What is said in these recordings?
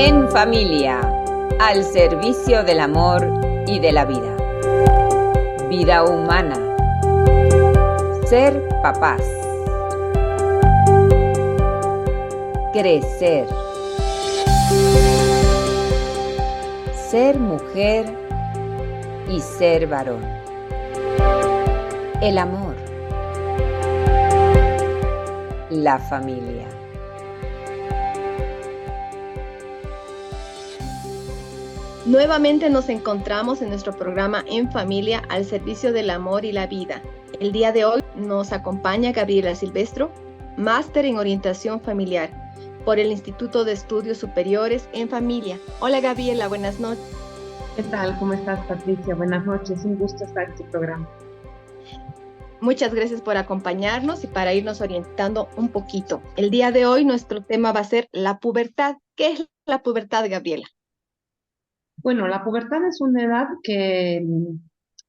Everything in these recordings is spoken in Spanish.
En familia, al servicio del amor y de la vida. Vida humana. Ser papás. Crecer. Ser mujer y ser varón. El amor. La familia. Nuevamente nos encontramos en nuestro programa En Familia, al servicio del amor y la vida. El día de hoy nos acompaña Gabriela Silvestro, máster en orientación familiar por el Instituto de Estudios Superiores en Familia. Hola Gabriela, buenas noches. ¿Qué tal? ¿Cómo estás, Patricia? Buenas noches, un gusto estar en tu programa. Muchas gracias por acompañarnos y para irnos orientando un poquito. El día de hoy nuestro tema va a ser la pubertad. ¿Qué es la pubertad, Gabriela? Bueno, la pubertad es una edad que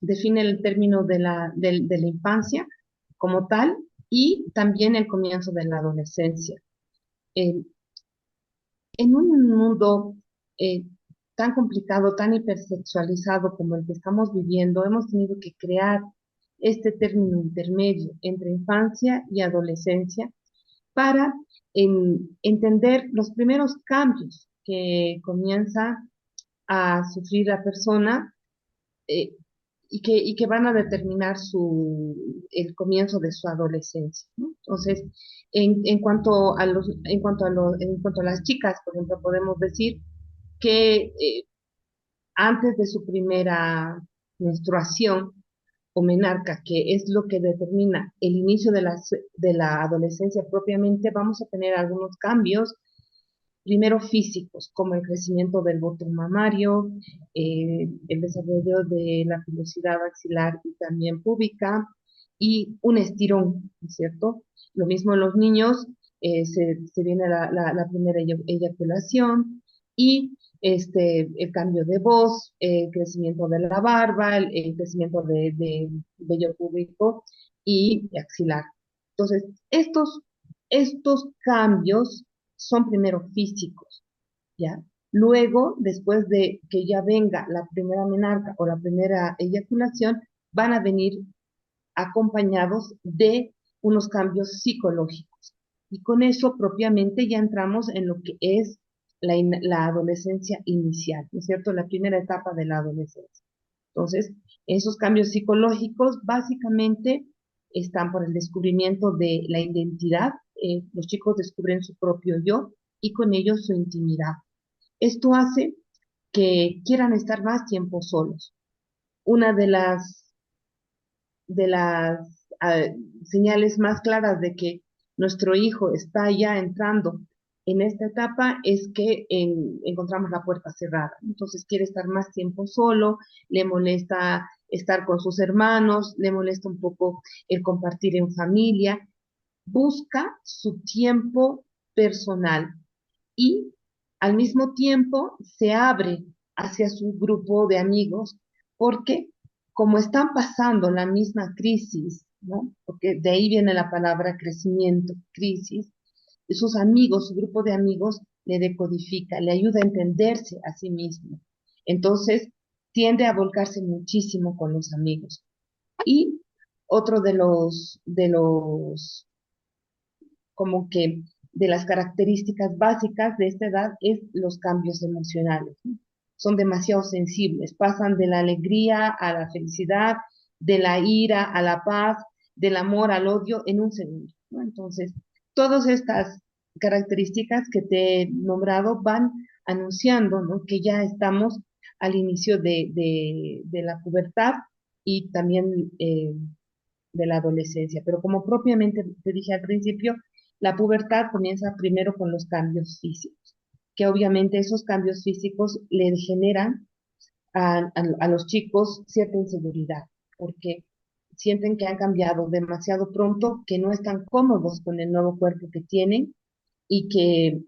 define el término de la infancia como tal y también el comienzo de la adolescencia. Eh, en un mundo eh, tan complicado, tan hipersexualizado como el que estamos viviendo, hemos tenido que crear este término intermedio entre infancia y adolescencia para entender los primeros cambios que comienza a sufrir la persona eh, y que van a determinar el comienzo de su adolescencia, ¿no? Entonces, en cuanto a las chicas, por ejemplo, podemos decir que antes de su primera menstruación o menarca, que es lo que determina el inicio de la adolescencia propiamente, vamos a tener algunos cambios primero físicos, como el crecimiento del botón mamario, el desarrollo de la pilosidad axilar y también púbica, y un estirón, ¿no es cierto? Lo mismo en los niños, se viene la primera eyaculación y el cambio de voz, el crecimiento de la barba, el crecimiento de vello púbico y axilar. Entonces, estos cambios son primero físicos, ¿ya? Luego, después de que ya venga la primera menarca o la primera eyaculación, van a venir acompañados de unos cambios psicológicos. Y con eso propiamente ya entramos en lo que es la adolescencia inicial, ¿no es cierto? La primera etapa de la adolescencia. Entonces, esos cambios psicológicos básicamente están por el descubrimiento de la identidad. Los chicos descubren su propio yo y con ello su intimidad. Esto hace que quieran estar más tiempo solos. Una de las señales más claras de que nuestro hijo está ya entrando en esta etapa es que encontramos la puerta cerrada. Entonces quiere estar más tiempo solo, le molesta estar con sus hermanos, le molesta un poco el compartir en familia, busca su tiempo personal y al mismo tiempo se abre hacia su grupo de amigos porque como están pasando la misma crisis, ¿no? Porque de ahí viene la palabra crecimiento, crisis, sus amigos, su grupo de amigos le decodifica, le ayuda a entenderse a sí mismo. Entonces, tiende a volcarse muchísimo con los amigos. Y otro de los como que de las características básicas de esta edad es los cambios emocionales, ¿no? Son demasiado sensibles, pasan de la alegría a la felicidad, de la ira a la paz, del amor al odio en un segundo, ¿no? Entonces, todas estas características que te he nombrado van anunciando, ¿no?, que ya estamos al inicio de la pubertad y también de la adolescencia. Pero como propiamente te dije al principio, la pubertad comienza primero con los cambios físicos, que obviamente esos cambios físicos le generan a los chicos cierta inseguridad, porque sienten que han cambiado demasiado pronto, que no están cómodos con el nuevo cuerpo que tienen y que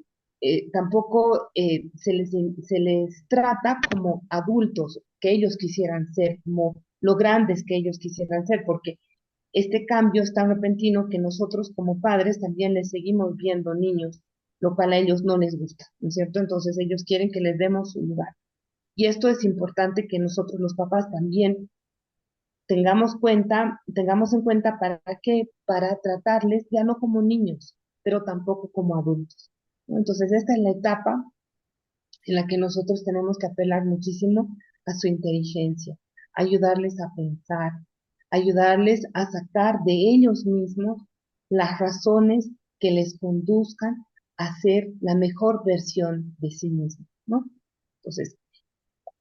tampoco se les trata como adultos que ellos quisieran ser, como lo grandes que ellos quisieran ser, porque este cambio es tan repentino que nosotros como padres también les seguimos viendo niños. lo cual a ellos no les gusta, ¿no es cierto? Entonces ellos quieren que les demos su lugar. Y esto es importante que nosotros los papás también tengamos en cuenta para qué, para tratarles ya no como niños, pero tampoco como adultos, ¿no? Entonces esta es la etapa en la que nosotros tenemos que apelar muchísimo a su inteligencia, ayudarles a pensar, ayudarles a sacar de ellos mismos las razones que les conduzcan a ser la mejor versión de sí mismos, ¿no? Entonces,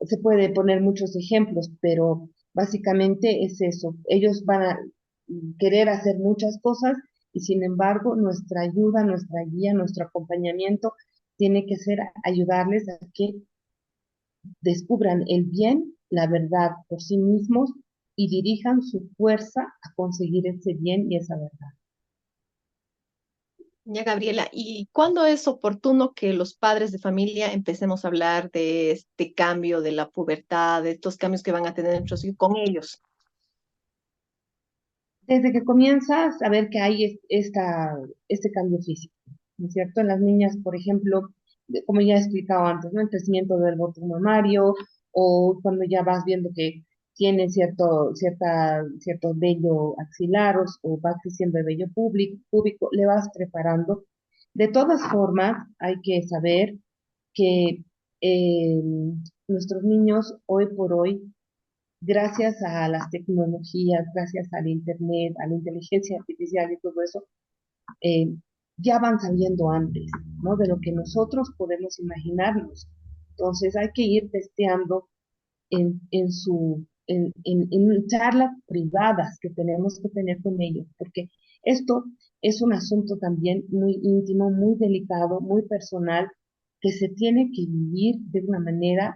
se puede poner muchos ejemplos, pero básicamente es eso. Ellos van a querer hacer muchas cosas y sin embargo nuestra ayuda, nuestra guía, nuestro acompañamiento tiene que ser ayudarles a que descubran el bien, la verdad por sí mismos y dirijan su fuerza a conseguir ese bien y esa verdad. Ya, Gabriela, ¿y cuándo es oportuno que los padres de familia empecemos a hablar de este cambio de la pubertad, de estos cambios que van a tener nuestros hijos con ellos? Desde que comienzas a ver que hay este cambio físico, ¿no es cierto? En las niñas, por ejemplo, como ya he explicado antes, ¿no? El crecimiento del boto mamario, o cuando ya vas viendo que tiene cierto vello axilar o va creciendo el vello púbico, le vas preparando. De todas formas, hay que saber que eh, nuestros niños hoy por hoy gracias a las tecnologías, gracias al Internet, a la inteligencia artificial y todo eso, eh, ya van sabiendo antes, ¿no? De lo que nosotros podemos imaginarnos. Entonces hay que ir testeando en charlas privadas que tenemos que tener con ellos, porque esto es un asunto también muy íntimo, muy delicado, muy personal, que se tiene que vivir de una manera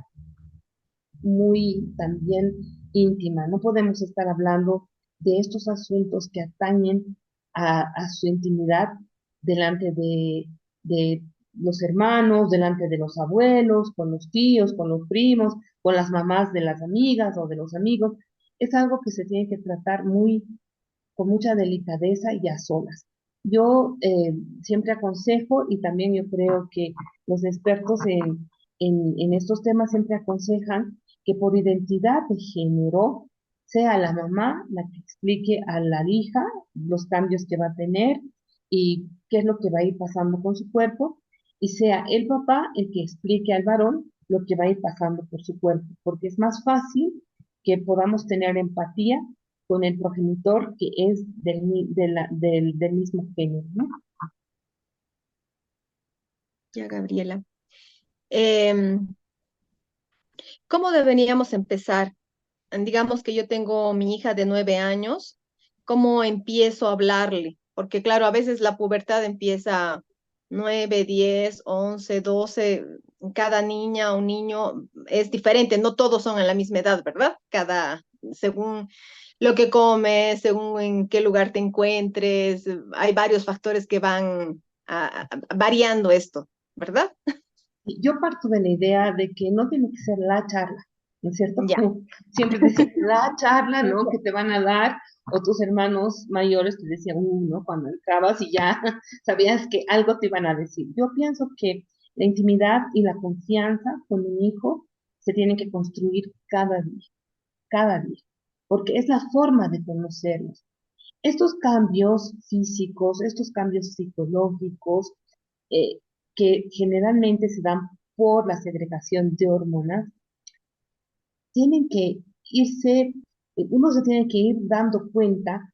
muy también íntima. No podemos estar hablando de estos asuntos que atañen a su intimidad delante de los hermanos, delante de los abuelos, con los tíos, con los primos, con las mamás de las amigas o de los amigos. Es algo que se tiene que tratar con mucha delicadeza y a solas. Yo siempre aconsejo y también yo creo que los expertos en estos temas siempre aconsejan que por identidad de género sea la mamá la que explique a la hija los cambios que va a tener y qué es lo que va a ir pasando con su cuerpo y sea el papá el que explique al varón lo que va a ir pasando por su cuerpo, porque es más fácil que podamos tener empatía con el progenitor que es del mismo género, ¿no? Ya, Gabriela. Em, ¿Cómo deberíamos empezar? Digamos que yo tengo mi hija de 9 años, ¿cómo empiezo a hablarle? Porque claro, a veces la pubertad empieza 9, 10, 11, 12. Cada niña o niño es diferente, no todos son en la misma edad, ¿verdad? Según lo que comes, según en qué lugar te encuentres, hay varios factores que van variando esto, ¿verdad? Y yo parto de la idea de que no tiene que ser la charla, ¿no es cierto? Ya. Como siempre decía, la charla, ¿no? Que te van a dar, o tus hermanos mayores te decían, ¿no? Cuando entrabas y ya sabías que algo te iban a decir. Yo pienso que la intimidad y la confianza con un hijo se tienen que construir cada día, porque es la forma de conocerlos. Estos cambios físicos, estos cambios psicológicos, eh, que generalmente se dan por la segregación de hormonas, tienen que irse, uno se tiene que ir dando cuenta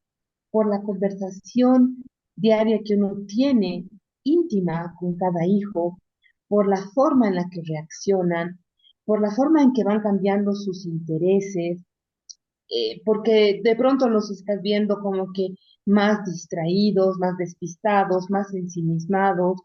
por la conversación diaria que uno tiene íntima con cada hijo, por la forma en la que reaccionan, por la forma en que van cambiando sus intereses, porque de pronto los estás viendo como que más distraídos, más despistados, más ensimismados,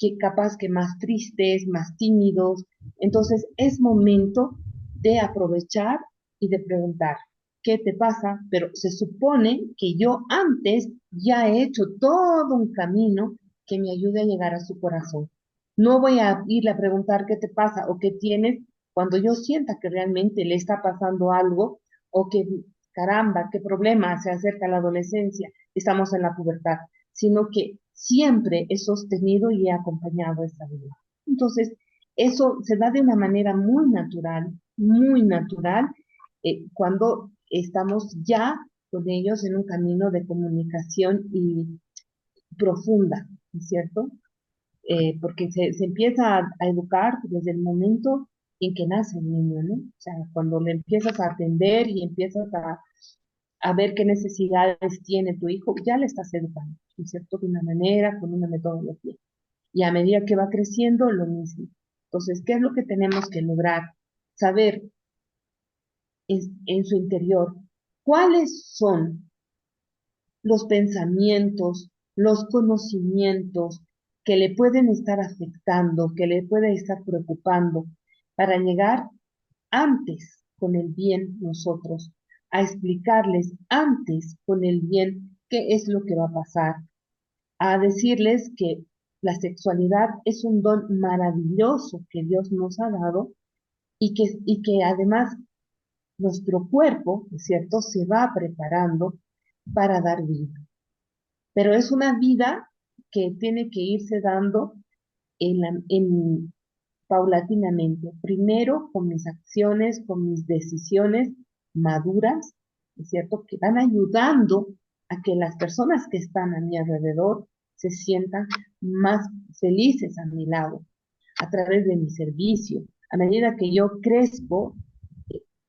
que capaz que más tristes, más tímidos. Entonces es momento de aprovechar y de preguntar, ¿qué te pasa? Pero se supone que yo antes ya he hecho todo un camino que me ayude a llegar a su corazón. No voy a irle a preguntar qué te pasa o qué tienes cuando yo sienta que realmente le está pasando algo o que, caramba, qué problema, se acerca la adolescencia, estamos en la pubertad. sino que siempre he sostenido y he acompañado esta vida. Entonces, eso se da de una manera muy natural, cuando estamos ya con ellos en un camino de comunicación y profunda, ¿no es cierto? Porque se empieza a educar desde el momento en que nace el niño, ¿no? O sea, cuando le empiezas a atender y empiezas a ver qué necesidades tiene tu hijo, ya le estás educando, ¿no es cierto? De una manera, con una metodología. Y a medida que va creciendo, lo mismo. Entonces, ¿qué es lo que tenemos que lograr? Saber en su interior cuáles son los pensamientos, los conocimientos que le pueden estar afectando, que le pueden estar preocupando, para llegar antes con el bien nosotros, a explicarles antes con el bien qué es lo que va a pasar, a decirles que la sexualidad es un don maravilloso que Dios nos ha dado y que además nuestro cuerpo, ¿no es cierto?, se va preparando para dar vida. Pero es una vida que tiene que irse dando paulatinamente. Primero con mis acciones, con mis decisiones maduras, ¿no es cierto?, que van ayudando a que las personas que están a mi alrededor se sientan más felices a mi lado, a través de mi servicio. A medida que yo crezco,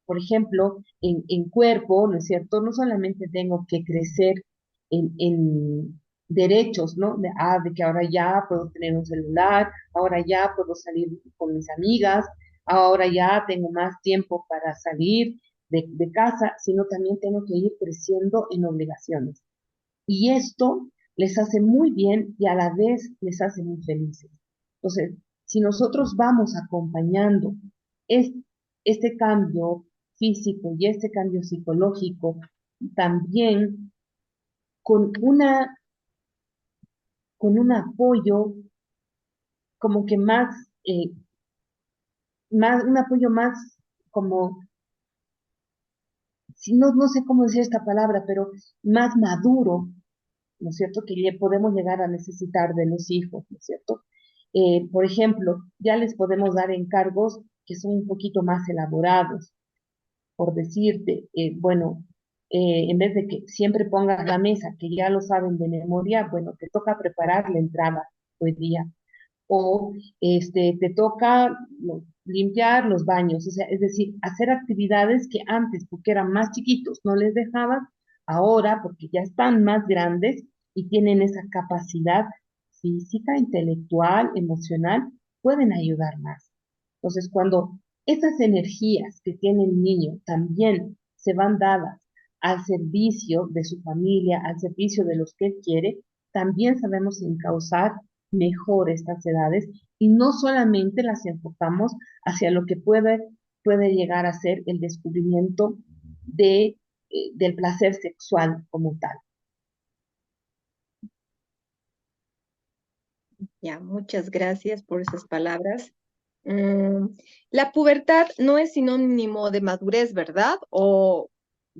por ejemplo, en cuerpo, ¿no es cierto? No solamente tengo que crecer en derechos, ¿no? De que ahora ya puedo tener un celular, ahora ya puedo salir con mis amigas, ahora ya tengo más tiempo para salir de casa, sino también tengo que ir creciendo en obligaciones. Y esto les hace muy bien y a la vez les hace muy felices. Entonces, si nosotros vamos acompañando es- este cambio físico y este cambio psicológico, también con con un apoyo como que un apoyo más como, si no sé cómo decir esta palabra, pero más maduro, ¿no es cierto?, que podemos llegar a necesitar de los hijos, ¿no es cierto? Por ejemplo, ya les podemos dar encargos que son un poquito más elaborados, por decirte, bueno, en vez de que siempre pongas la mesa, que ya lo saben de memoria, bueno, te toca preparar la entrada hoy día, o te toca limpiar los baños, o sea, es decir, hacer actividades que antes, porque eran más chiquitos, no les dejabas, ahora, porque ya están más grandes y tienen esa capacidad física, intelectual, emocional, pueden ayudar más. Entonces, cuando esas energías que tiene el niño también se van dadas al servicio de su familia, al servicio de los que él quiere, también sabemos encauzar mejor estas edades y no solamente las enfocamos hacia lo que puede llegar a ser el descubrimiento del placer sexual como tal. Ya, muchas gracias por esas palabras. Mm, la pubertad no es sinónimo de madurez, ¿verdad? O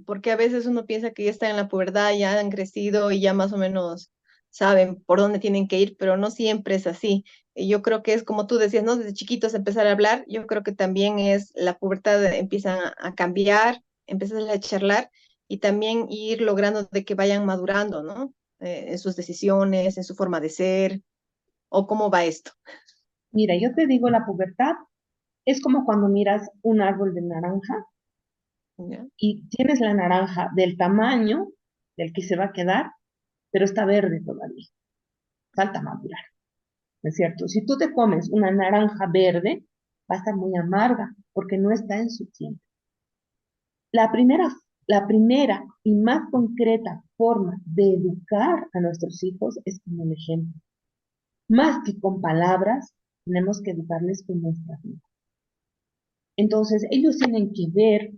porque a veces uno piensa que ya están en la pubertad, ya han crecido y ya más o menos saben por dónde tienen que ir, pero no siempre es así. Y yo creo que es como tú decías, ¿no? Desde chiquitos empezar a hablar, yo creo que también es la pubertad, empiezan a cambiar, empiezan a charlar y también ir logrando de que vayan madurando, ¿no? En sus decisiones, en su forma de ser, o cómo va esto. Mira, yo te digo, la pubertad es como cuando miras un árbol de naranja ¿Ya? y tienes la naranja del tamaño del que se va a quedar, pero está verde todavía, falta madurar, ¿no es cierto? Si tú te comes una naranja verde, va a estar muy amarga porque no está en su tiempo. La primera, la primera y más concreta forma de educar a nuestros hijos es con el ejemplo. Más que con palabras, tenemos que educarles con nuestra vida. Entonces, ellos tienen que ver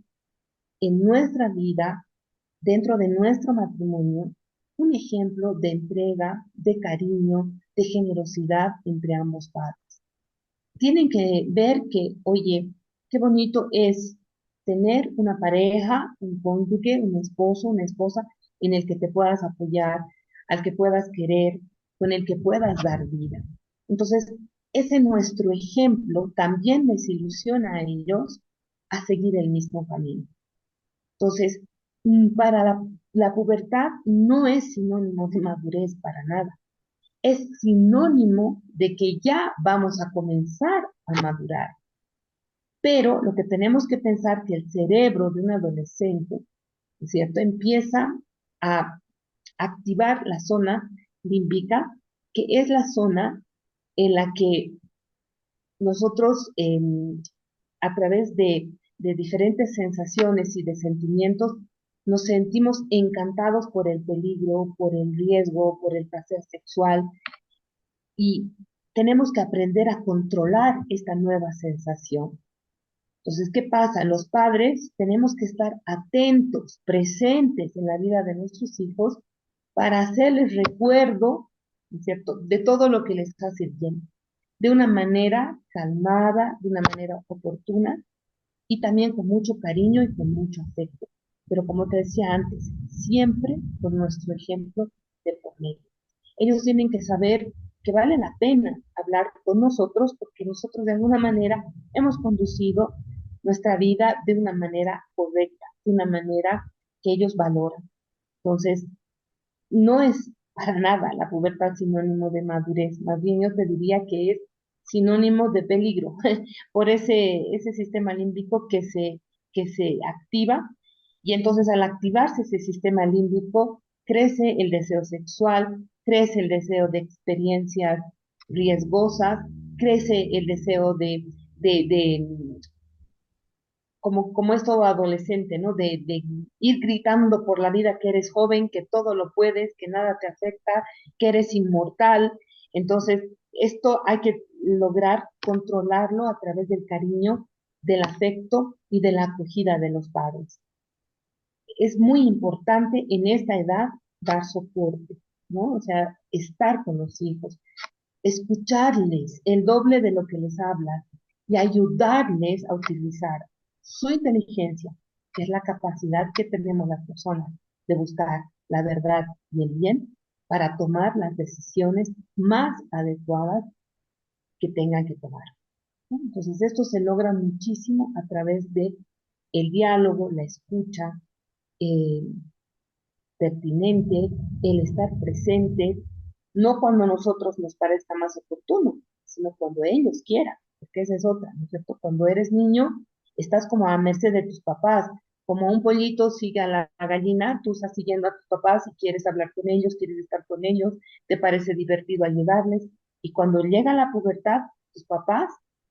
en nuestra vida, dentro de nuestro matrimonio, un ejemplo de entrega, de cariño, de generosidad entre ambos padres. Tienen que ver que, oye, qué bonito es tener una pareja, un cónyuge, un esposo, una esposa en el que te puedas apoyar, al que puedas querer, con el que puedas dar vida. Entonces, ese nuestro ejemplo también les ilusiona a ellos a seguir el mismo camino. Entonces, para la pubertad no es sinónimo de madurez para nada. Es sinónimo de que ya vamos a comenzar a madurar. Pero lo que tenemos que pensar que el cerebro de un adolescente, ¿no es cierto?, empieza a activar la zona límbica, que es la zona en la que nosotros, a través de diferentes sensaciones y de sentimientos, nos sentimos encantados por el peligro, por el riesgo, por el placer sexual, y tenemos que aprender a controlar esta nueva sensación. Entonces, ¿qué pasa? Los padres tenemos que estar atentos, presentes en la vida de nuestros hijos para hacerles recuerdo, ¿no es cierto?, de todo lo que les hace bien, de una manera calmada, de una manera oportuna y también con mucho cariño y con mucho afecto. Pero como te decía antes, siempre con nuestro ejemplo de por medio. Ellos tienen que saber que vale la pena hablar con nosotros porque nosotros de alguna manera hemos conducido nuestra vida de una manera correcta, de una manera que ellos valoran. Entonces, no es para nada la pubertad sinónimo de madurez, más bien yo te diría que es sinónimo de peligro, por ese sistema límbico que se activa, y entonces al activarse ese sistema límbico, crece el deseo sexual, crece el deseo de experiencias riesgosas, crece el deseo de como es todo adolescente, ¿no? De ir gritando por la vida que eres joven, que todo lo puedes, que nada te afecta, que eres inmortal. Entonces, esto hay que lograr controlarlo a través del cariño, del afecto y de la acogida de los padres. Es muy importante en esta edad dar soporte, ¿no? O sea, estar con los hijos, escucharles el doble de lo que les hablas y ayudarles a utilizar su inteligencia, que es la capacidad que tenemos las personas de buscar la verdad y el bien para tomar las decisiones más adecuadas que tengan que tomar, ¿no? Entonces, esto se logra muchísimo a través de el diálogo, la escucha, eh, pertinente, el estar presente, no cuando a nosotros nos parezca más oportuno, sino cuando ellos quieran, porque esa es otra, ¿no es cierto? Cuando eres niño, estás como a merced de tus papás, como un pollito sigue a la gallina, tú estás siguiendo a tus papás y quieres hablar con ellos, quieres estar con ellos, te parece divertido ayudarles, y cuando llega la pubertad, tus papás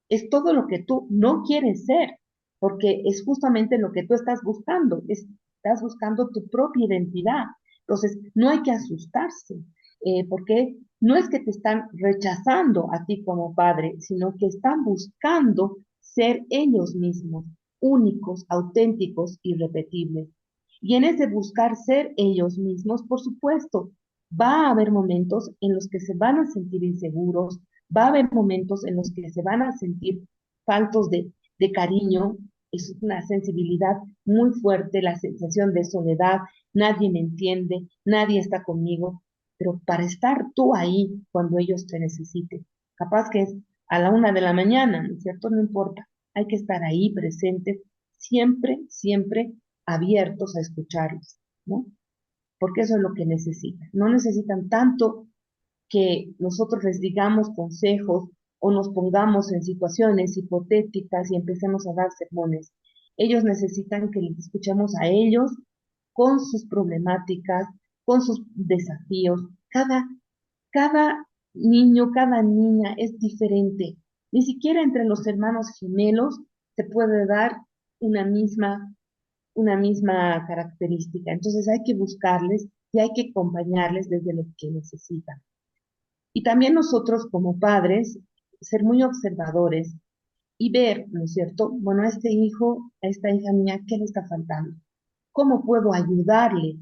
es todo lo que tú no quieres ser, porque es justamente lo que tú estás buscando, estás buscando tu propia identidad. Entonces, no hay que asustarse, porque no es que te están rechazando a ti como padre, sino que están buscando ser ellos mismos, únicos, auténticos, irrepetibles. Y en ese buscar ser ellos mismos, por supuesto, va a haber momentos en los que se van a sentir inseguros, va a haber momentos en los que se van a sentir faltos de cariño, es una sensibilidad muy fuerte, la sensación de soledad, nadie me entiende, nadie está conmigo, pero para estar tú ahí cuando ellos te necesiten, capaz que es a la 1 de la mañana, ¿no es cierto? No importa, hay que estar ahí presentes, siempre, siempre abiertos a escucharlos, ¿no? Porque eso es lo que necesitan. No necesitan tanto que nosotros les digamos consejos o nos pongamos en situaciones hipotéticas y empecemos a dar sermones. Ellos necesitan que les escuchemos a ellos con sus problemáticas, con sus desafíos. Cada niño, cada niña es diferente. Ni siquiera entre los hermanos gemelos se puede dar una misma, una misma característica. Entonces hay que buscarles y hay que acompañarles desde lo que necesitan. Y también nosotros como padres, ser muy observadores y ver, ¿no es cierto? Bueno, a este hijo, a esta hija mía, ¿qué le está faltando? ¿Cómo puedo ayudarle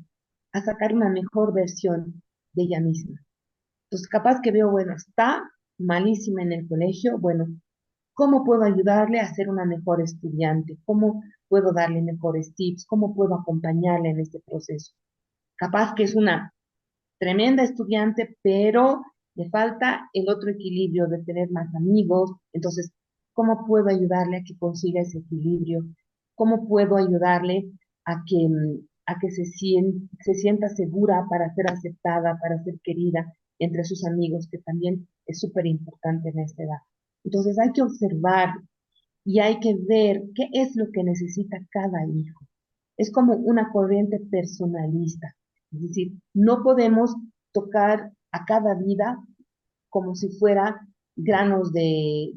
a sacar una mejor versión de ella misma? Entonces, capaz que veo, bueno, está malísima en el colegio, bueno, ¿cómo puedo ayudarle a ser una mejor estudiante? ¿Cómo puedo darle mejores tips? ¿Cómo puedo acompañarle en este proceso? Capaz que es una tremenda estudiante, pero le falta el otro equilibrio de tener más amigos. Entonces, ¿cómo puedo ayudarle a que consiga ese equilibrio? ¿Cómo puedo ayudarle a que se sienta segura para ser aceptada, para ser querida entre sus amigos, que también es súper importante en esta edad? Entonces hay que observar y hay que ver qué es lo que necesita cada hijo. Es como una corriente personalista. Es decir, no podemos tocar a cada vida como si fuera granos de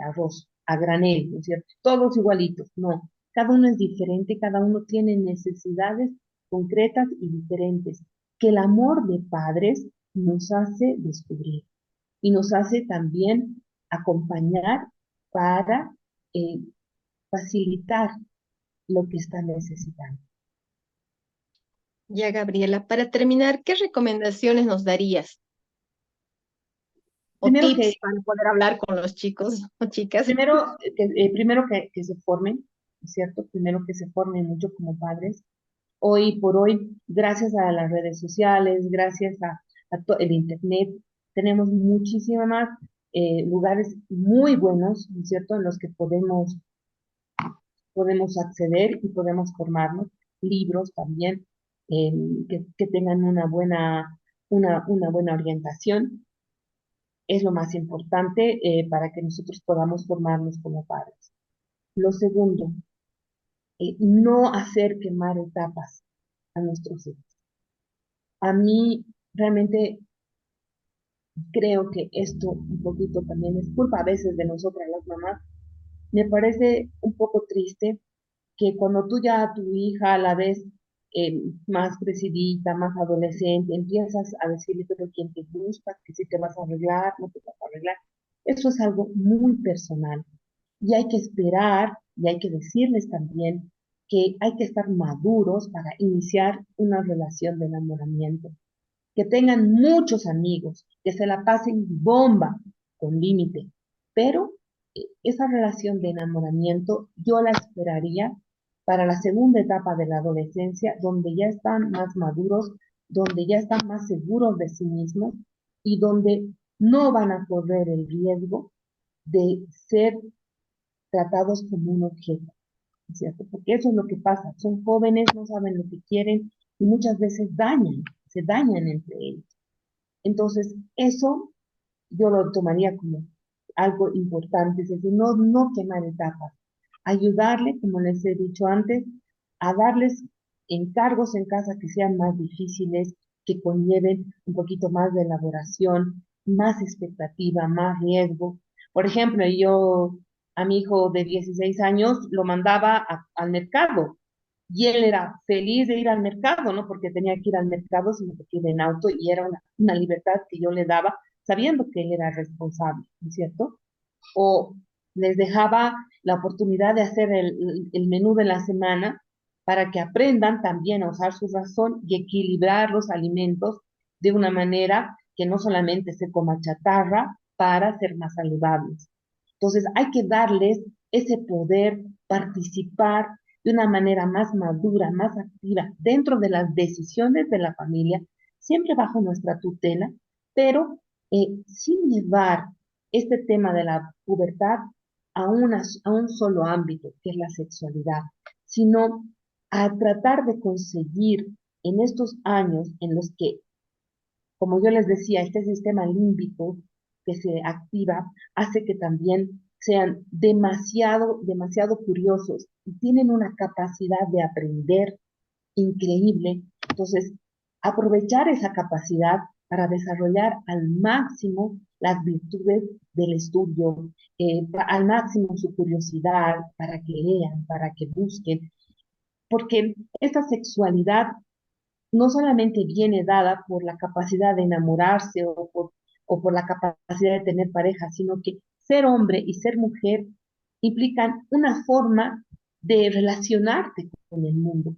arroz, a granel, ¿no es cierto? Todos igualitos, no. Cada uno es diferente, cada uno tiene necesidades concretas y diferentes, que el amor de padres nos hace descubrir y nos hace también acompañar para eh, facilitar lo que está necesitando. Ya, Gabriela, para terminar, ¿qué recomendaciones nos darías o Primero tips que, para poder hablar con los chicos o chicas? primero que se formen, ¿no es cierto? Primero que se formen mucho como padres. Hoy por hoy, gracias a las redes sociales, gracias a el internet, tenemos muchísimas más lugares muy buenos, ¿no es cierto?, en los que podemos acceder y podemos formarnos. Libros también eh, que tengan una buena orientación. Es lo más importante para que nosotros podamos formarnos como padres. Lo segundo, no hacer quemar etapas a nuestros hijos. A mí realmente creo que esto un poquito también es culpa a veces de nosotras las mamás. Me parece un poco triste que cuando tú ya a tu hija la ves más crecidita, más adolescente, empiezas a decirle, pero quién te gusta, que si te vas a arreglar, no te vas a arreglar. Eso es algo muy personal y hay que esperar y hay que decirles también que hay que estar maduros para iniciar una relación de enamoramiento, que tengan muchos amigos, que se la pasen bomba con límite, pero esa relación de enamoramiento yo la esperaría para la segunda etapa de la adolescencia, donde ya están más maduros, donde ya están más seguros de sí mismos y donde no van a correr el riesgo de ser tratados como un objeto, ¿cierto? Porque eso es lo que pasa. Son jóvenes, no saben lo que quieren y muchas veces se dañan entre ellos. Entonces, eso yo lo tomaría como algo importante, es decir, no quemar etapas, ayudarle, como les he dicho antes, a darles encargos en casa que sean más difíciles, que conlleven un poquito más de elaboración, más expectativa, más riesgo. Por ejemplo, yo a mi hijo de 16 años lo mandaba al mercado y él era feliz de ir al mercado, ¿no? Porque tenía que ir al mercado sin que ir en auto y era una libertad que yo le daba sabiendo que él era responsable, ¿no es cierto? O les dejaba la oportunidad de hacer el menú de la semana para que aprendan también a usar su razón y equilibrar los alimentos de una manera que no solamente se coma chatarra para ser más saludables. Entonces hay que darles ese poder, participar de una manera más madura, más activa dentro de las decisiones de la familia, siempre bajo nuestra tutela, pero sin llevar este tema de la pubertad a un solo ámbito, que es la sexualidad, sino a tratar de conseguir en estos años en los que, como yo les decía, este sistema límbico que se activa hace que también sean demasiado curiosos y tienen una capacidad de aprender increíble. Entonces, aprovechar esa capacidad para desarrollar al máximo las virtudes del estudio, al máximo su curiosidad, para que lean, para que busquen, porque esta sexualidad no solamente viene dada por la capacidad de enamorarse o por la capacidad de tener pareja, sino que ser hombre y ser mujer implican una forma de relacionarte con el mundo.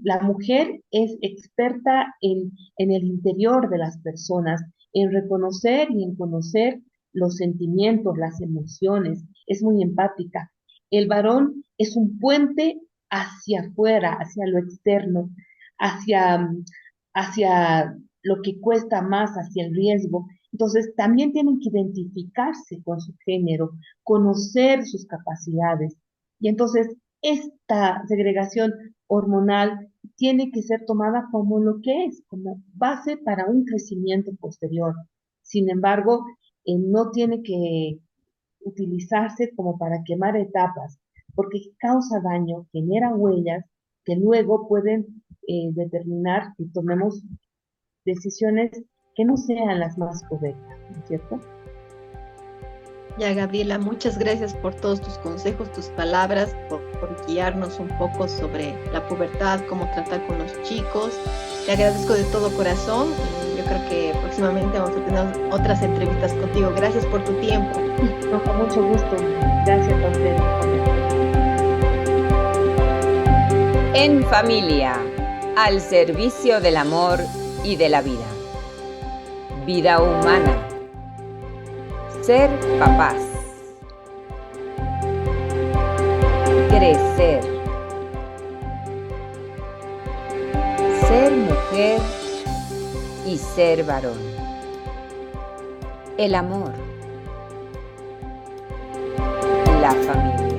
La mujer es experta en el interior de las personas, en reconocer y en conocer los sentimientos, las emociones, es muy empática. El varón es un puente hacia afuera, hacia lo externo, hacia, hacia lo que cuesta más, hacia el riesgo. Entonces, también tienen que identificarse con su género, conocer sus capacidades. Y entonces, esta segregación hormonal tiene que ser tomada como lo que es, como base para un crecimiento posterior. Sin embargo, no tiene que utilizarse como para quemar etapas, porque causa daño, genera huellas que luego pueden determinar que tomemos decisiones que no sean las más correctas, ¿no es cierto? Ya, Gabriela, muchas gracias por todos tus consejos, tus palabras, por guiarnos un poco sobre la pubertad, cómo tratar con los chicos. Te agradezco de todo corazón y yo creo que próximamente vamos a tener otras entrevistas contigo. Gracias por tu tiempo. No, con mucho gusto. Gracias a ustedes. En familia, al servicio del amor y de la vida. Vida humana. Ser papás. Crecer. Ser mujer y ser varón. El amor. La familia.